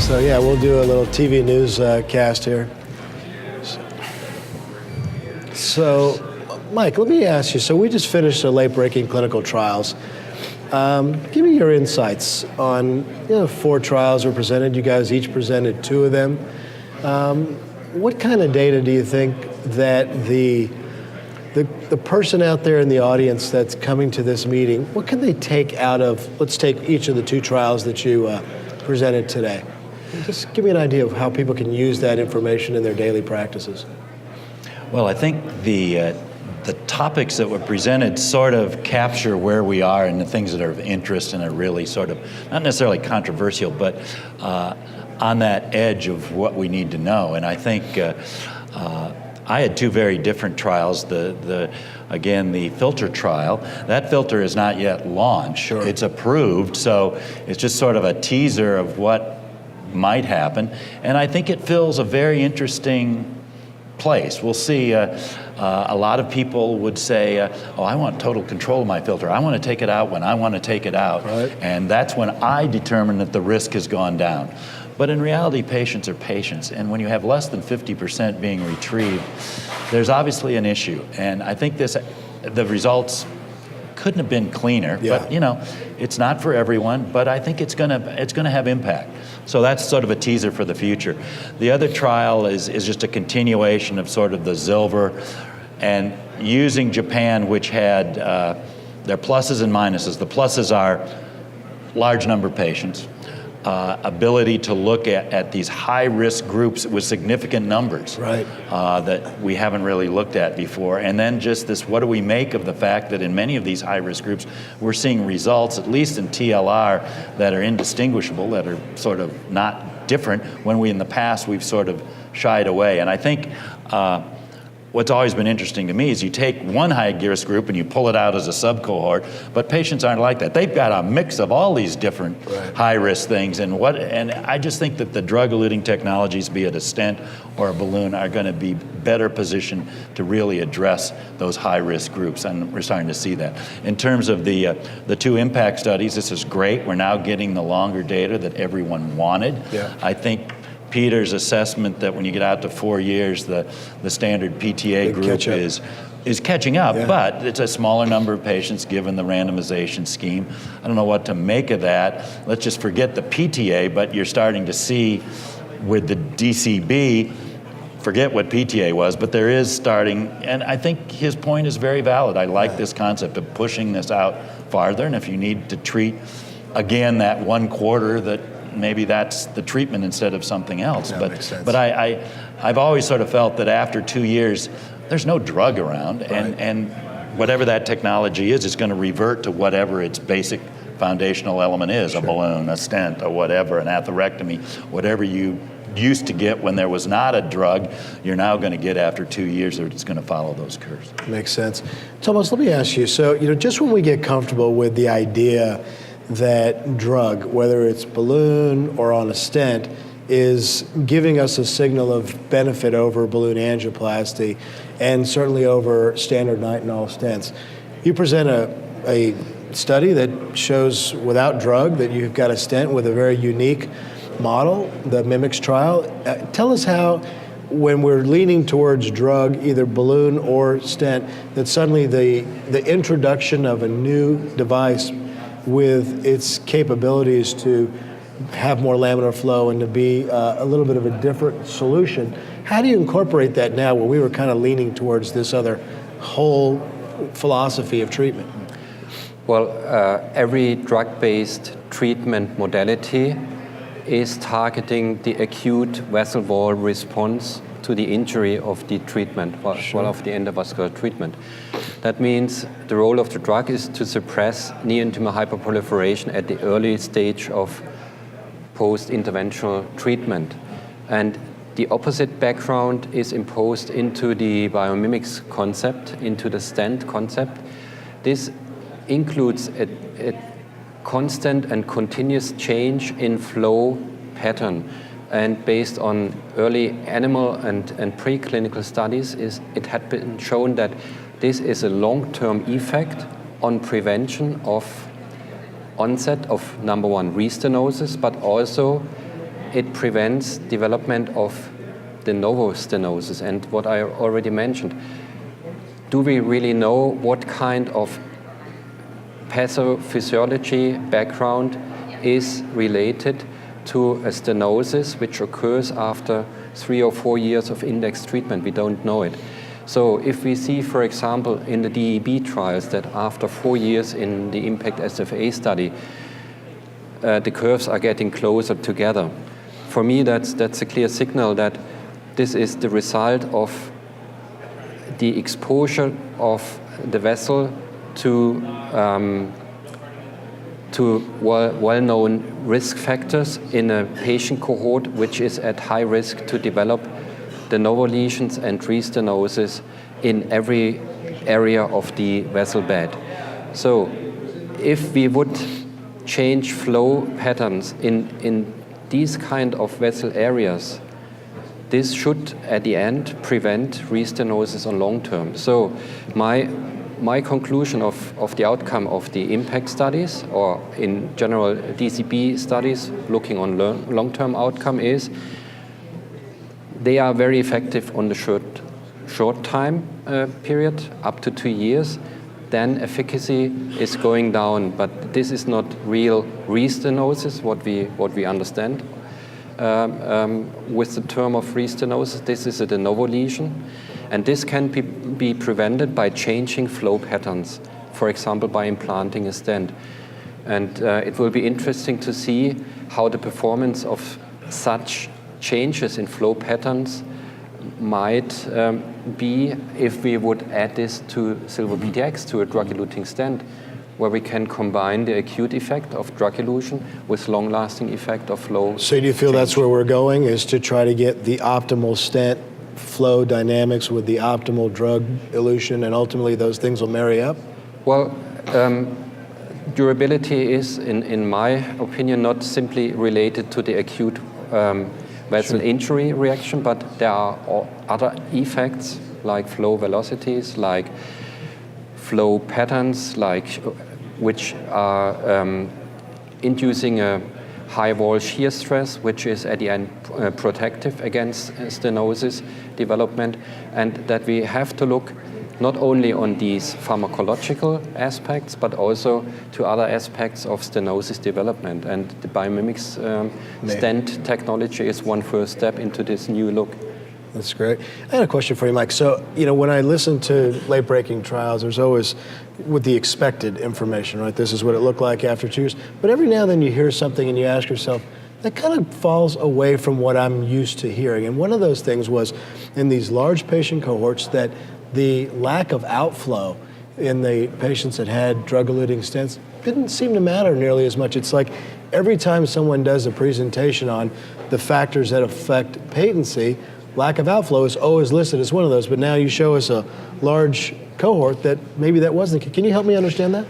So yeah, we'll do a little TV news cast here. So, Mike, let me ask you, so we just finished the late-breaking clinical trials. Give me your insights on, 4 trials were presented. You guys each presented 2 of them. What kind of data do you think that the person out there in the audience that's coming to this meeting, what can they take out of, let's take each of the 2 trials that you presented today? Just give me an idea of how people can use that information in their daily practices. Well, I think the topics that were presented sort of capture where we are and the things that are of interest and are really sort of, not necessarily controversial, but on that edge of what we need to know. And I think I had 2 very different trials. Again, the filter trial, that filter is not yet launched. Sure. It's approved, so it's just sort of a teaser of what might happen. And I think it fills a very interesting place. We'll see. A lot of people would say, oh, I want total control of my filter. I want to take it out when I want to take it out. Right. And that's when I determine that the risk has gone down. But in reality, patients are patients. And when you have less than 50% being retrieved, there's obviously an issue. And I think the results couldn't have been cleaner. Yeah. But it's not for everyone, but I think it's gonna have impact. So that's sort of a teaser for the future. The other trial is just a continuation of sort of the Zilver, and using Japan, which had their pluses and minuses. The pluses are large number of patients, ability to look at these high-risk groups with significant numbers, right, that we haven't really looked at before. And then just this, what do we make of the fact that in many of these high-risk groups, we're seeing results, at least in TLR, that are indistinguishable, that are sort of not different, when in the past, we've sort of shied away. And I think what's always been interesting to me is you take one high-risk group and you pull it out as a sub-cohort, but patients aren't like that. They've got a mix of all these different high-risk things, and I just think that the drug-eluting technologies, be it a stent or a balloon, are going to be better positioned to really address those high-risk groups, and we're starting to see that. In terms of the 2 IN.PACT studies, this is great. We're now getting the longer data that everyone wanted. Yeah. I think Peter's assessment that when you get out to 4 years, the standard PTA group is catching up, yeah, but it's a smaller number of patients given the randomization scheme. I don't know what to make of that. Let's just forget the PTA, but you're starting to see with the DCB, forget what PTA was, but there is starting, and I think his point is very valid. I like this concept of pushing this out farther, and if you need to treat, again, that 1/4 that maybe that's the treatment instead of something else. That makes sense. But I've always sort of felt that after 2 years, there's no drug around, and whatever that technology is, it's going to revert to whatever its basic foundational element is, a balloon, a stent, or whatever, an atherectomy, whatever you used to get when there was not a drug, you're now going to get after 2 years, or it's going to follow those curves. Makes sense. Thomas, let me ask you, so just when we get comfortable with the idea that drug, whether it's balloon or on a stent, is giving us a signal of benefit over balloon angioplasty and certainly over standard nitinol stents. You present a study that shows without drug that you've got a stent with a very unique model, the MIMICS trial. Tell us how, when we're leaning towards drug, either balloon or stent, that suddenly the introduction of a new device with its capabilities to have more laminar flow and to be a little bit of a different solution. How do you incorporate that now when we were kind of leaning towards this other whole philosophy of treatment? Well, every drug-based treatment modality is targeting the acute vessel wall response to the injury of the treatment, of the endovascular treatment. That means the role of the drug is to suppress neointimal hyperproliferation at the early stage of post-interventional treatment. And the opposite background is imposed into the biomimics concept, into the stent concept. This includes a constant and continuous change in flow pattern. And based on early animal and preclinical studies, it had been shown that this is a long-term effect on prevention of onset of, number one, restenosis, but also it prevents development of de novo stenosis. And what I already mentioned, do we really know what kind of pathophysiology background is related to a stenosis which occurs after 3 or 4 years of index treatment? We don't know it. So if we see, for example, in the DEB trials that after 4 years in the IN.PACT SFA study, the curves are getting closer together. For me, that's a clear signal that this is the result of the exposure of the vessel to well-known risk factors in a patient cohort which is at high risk to develop de novo lesions and restenosis in every area of the vessel bed. So if we would change flow patterns in these kind of vessel areas, this should at the end prevent restenosis on long term. So my conclusion of the outcome of the IN.PACT studies, or in general DCB studies looking on long-term outcome, is they are very effective on the short time period, up to 2 years. Then efficacy is going down, but this is not real restenosis, what we understand with the term of restenosis. This is a de novo lesion, and this can be prevented by changing flow patterns, for example, by implanting a stent. And it will be interesting to see how the performance of such changes in flow patterns might be if we would add this to Zilver PTX, to a drug-eluting stent, where we can combine the acute effect of drug elution with long-lasting effect of flow. So do you feel change. that's where we're going, is to try to get the optimal stent flow dynamics with the optimal drug elution, and ultimately those things will marry up? Well, durability is, in my opinion, not simply related to the acute vessel injury reaction, but there are other effects like flow velocities, like flow patterns, which are inducing a high wall shear stress, which is at the end protective against stenosis development, and that we have to look not only on these pharmacological aspects, but also to other aspects of stenosis development. And the biomimics stent technology is one first step into this new look. That's great. I had a question for you, Mike. So, when I listen to late-breaking trials, there's always with the expected information, right? This is what it looked like after 2 years. But every now and then you hear something and you ask yourself, that kind of falls away from what I'm used to hearing. And one of those things was in these large patient cohorts that the lack of outflow in the patients that had drug-eluting stents didn't seem to matter nearly as much. It's like every time someone does a presentation on the factors that affect patency, lack of outflow is always listed as one of those, but now you show us a large cohort that maybe that wasn't. Can you help me understand that?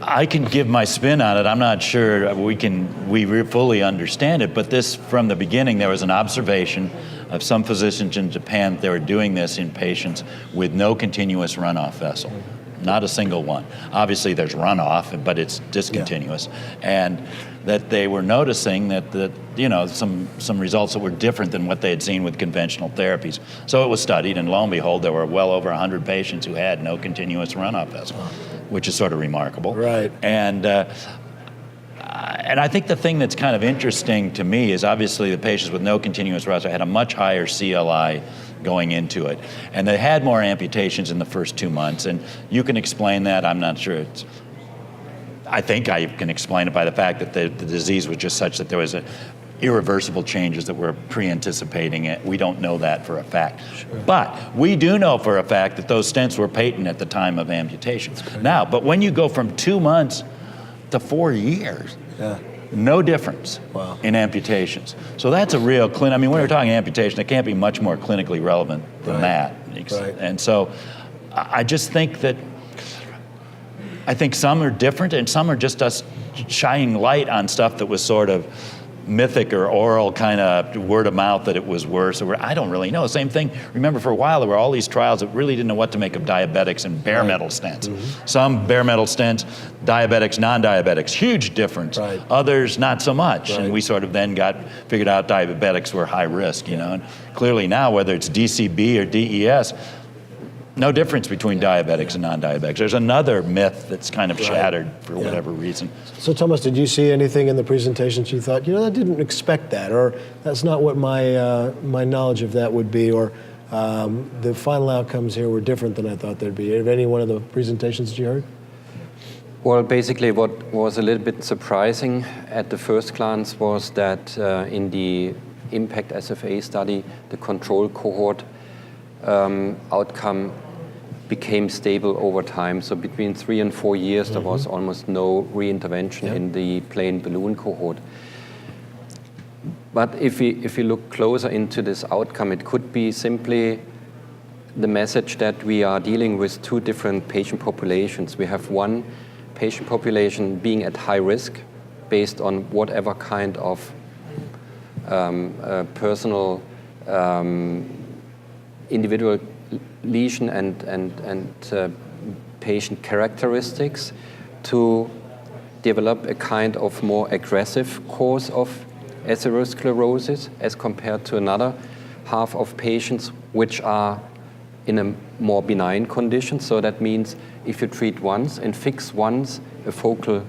I can give my spin on it. I'm not sure we fully understand it, but this, from the beginning, there was an observation of some physicians in Japan that they were doing this in patients with no continuous runoff vessel. Not a single one. Obviously there's runoff, but it's discontinuous. Yeah. And that they were noticing that some results that were different than what they had seen with conventional therapies. So it was studied, and lo and behold, there were well over 100 patients who had no continuous runoff vessel, which is sort of remarkable. Right. And I think the thing that's kind of interesting to me is obviously the patients with no continuous runoff had a much higher CLI going into it. And they had more amputations in the first 2 months, and you can explain that. I'm not sure I think I can explain it by the fact that the disease was just such that there was irreversible changes that were pre-anticipating it. We don't know that for a fact. Sure. But we do know for a fact that those stents were patent at the time of amputation. Now, but when you go from 2 months to 4 years, no difference in amputations. So that's a real when we're talking amputation, it can't be much more clinically relevant than that. Right. And so I just think that some are different and some are just us shining light on stuff that was sort of mythic or oral kind of word of mouth that it was worse, or I don't really know. Same thing, remember for a while there were all these trials that really didn't know what to make of diabetics and bare metal stents. Some bare metal stents, diabetics, non-diabetics, huge difference. Others not so much, and we sort of then figured out diabetics were high risk, you know, and clearly now whether it's DCB or DES, no difference between diabetics and non-diabetics. There's another myth that's kind of shattered for whatever reason. So Thomas, did you see anything in the presentations you thought, you know, I didn't expect that, or that's not what my knowledge of that would be, or the final outcomes here were different than I thought they'd be? Any one of the presentations that you heard? Well, basically what was a little bit surprising at the first glance was that in the IN.PACT SFA study, the control cohort outcome became stable over time. So between 3 and 4 years, there was almost no reintervention in the plain balloon cohort. But if we look closer into this outcome, it could be simply the message that we are dealing with two different patient populations. We have one patient population being at high risk based on whatever kind of personal individual lesion and patient characteristics to develop a kind of more aggressive course of atherosclerosis as compared to another half of patients which are in a more benign condition. So that means if you treat once and fix once a focal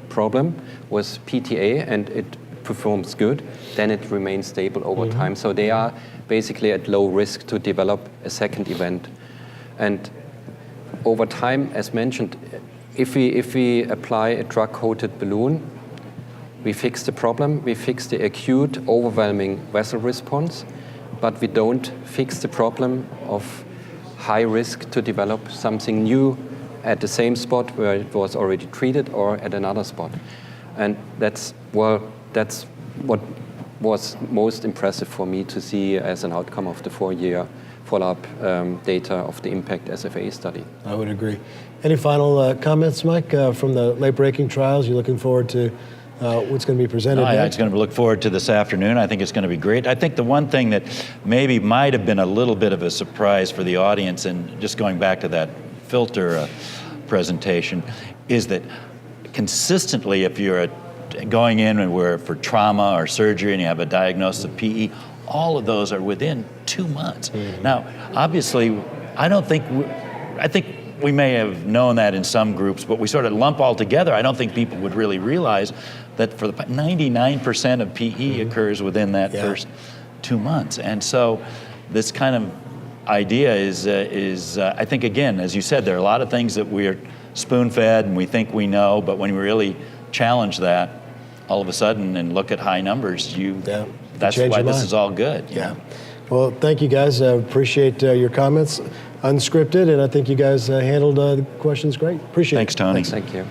problem with PTA and it performs good, then it remains stable over time. So they are basically at low risk to develop a second event. And over time, as mentioned, if we apply a drug-coated balloon, we fix the problem, we fix the acute overwhelming vessel response, but we don't fix the problem of high risk to develop something new at the same spot where it was already treated or at another spot. And that's what was most impressive for me to see as an outcome of the 4-year follow-up data of the IN.PACT SFA study. I would agree. Any final comments, Mike, from the late-breaking trials? You're looking forward to what's going to be presented next? I'm going to look forward to this afternoon. I think it's going to be great. I think the one thing that maybe might have been a little bit of a surprise for the audience, and just going back to that filter presentation, is that consistently if you're going in and we're for trauma or surgery and you have a diagnosis of PE, all of those are within 2 months. Now, obviously, I think we may have known that in some groups, but we sort of lump all together. I don't think people would really realize that for the 99% of PE occurs within that first 2 months. And so this kind of idea is I think, again, as you said, there are a lot of things that we're spoon-fed and we think we know, but when we really challenge that, all of a sudden, and look at high numbers, that's why this is all good. Yeah. Well, thank you guys. I appreciate your comments. Unscripted, and I think you guys handled the questions great. Appreciate it. Thanks, Tony. Thank you.